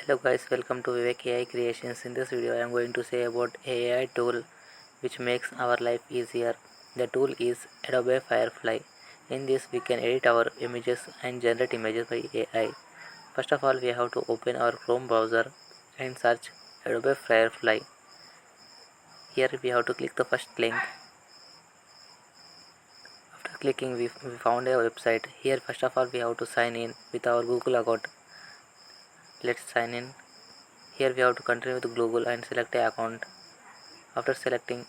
Hello guys, welcome to Vivek AI Creations. In this video I am going to say about AI tool which makes our life easier. The tool is Adobe Firefly. In this we can edit our images and generate images by AI. First of all we have to open our Chrome browser and search Adobe Firefly. Here we have to click the first link. After clicking we found a website. Here first of all we have to sign in with our Google account. Let's sign in. Here we have to continue with Google and select a account. After selecting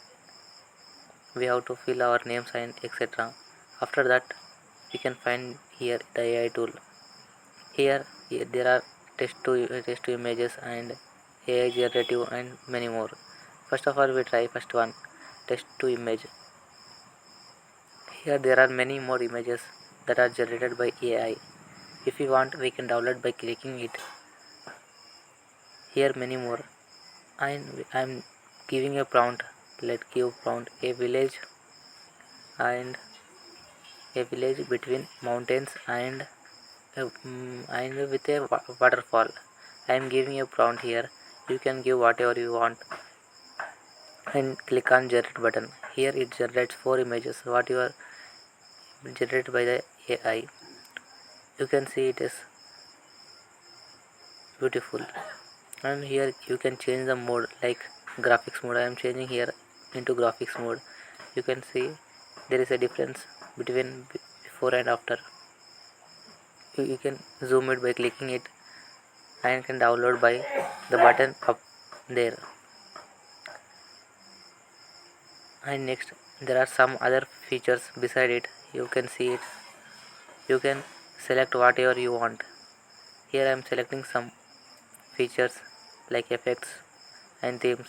we have to fill our names and etc. After that we can find here the AI tool. Here there are text to images and AI generative and many more. First of all we try first one, text to image. Here there are many more images that are generated by AI. If you want we can download by clicking it. Here many more, and I'm giving a prompt. Let's give prompt and a village between mountains and with a waterfall. I am giving a prompt here. You can give whatever you want and click on generate button. Here it generates 4 images what you are generated by the AI. You can see it is beautiful, and here you can change the mode like graphics mode. I am changing here into graphics mode. You can see there is a difference between before and after. You can zoom it by clicking it and can download by the button up there. And next there are some other features beside it. You can see it. You can select whatever you want. Here I am selecting some features like effects and themes.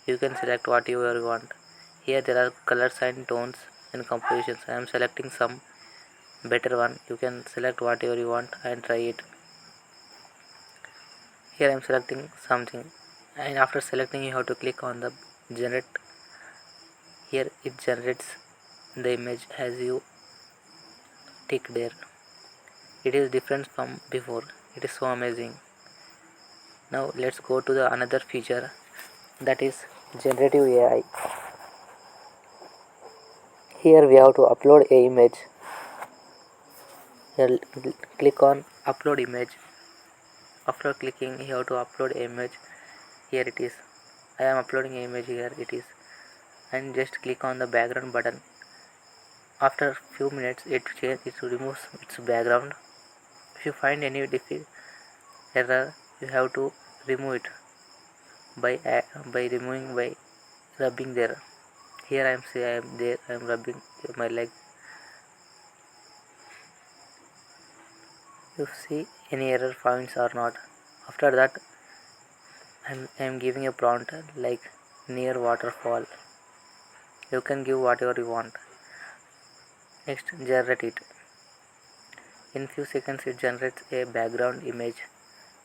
You can select whatever you want. Here there are colors and tones and compositions. I am selecting some better one. You can select whatever you want and try it. Here I am selecting something, and after selecting you have to click on the generate. Here it generates the image as you tick there. It is different from before. It is so amazing. Now let's go to the another feature, that is generative AI. Here we have to upload a image. Here click on upload image. After clicking you have to upload image. Here it is. I am uploading image. Here it is, and just click on the background button. After few minutes it removes its background. If you find any error you have to remove it by removing by rubbing there. Here I am rubbing my leg. You see any error finds or not. After that I am giving a prompt like near waterfall. You can give whatever you want. Next generate it. In few seconds it generates a background image.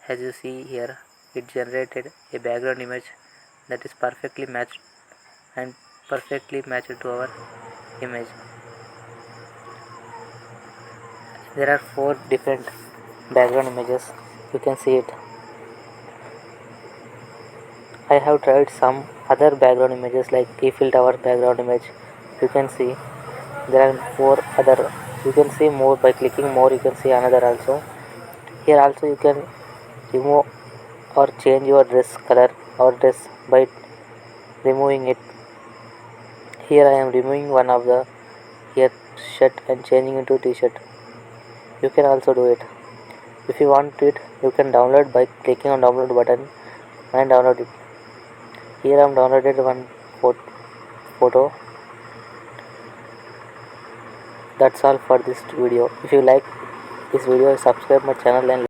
As you see here it generated a background image that is perfectly matched to our image. There are 4 different background images. You can see it. I have tried some other background images like Eiffel Tower background image. You can see there are 4 other. You can see more by clicking more. You can see another also. Here also you can remove or change your dress color or dress by removing it. Here I am removing one of the here shirt and changing into t-shirt. You can also do it. If you want it you can download by clicking on download button and download it. Here I am downloaded one photo. That's all for this video. If you like this video subscribe my channel and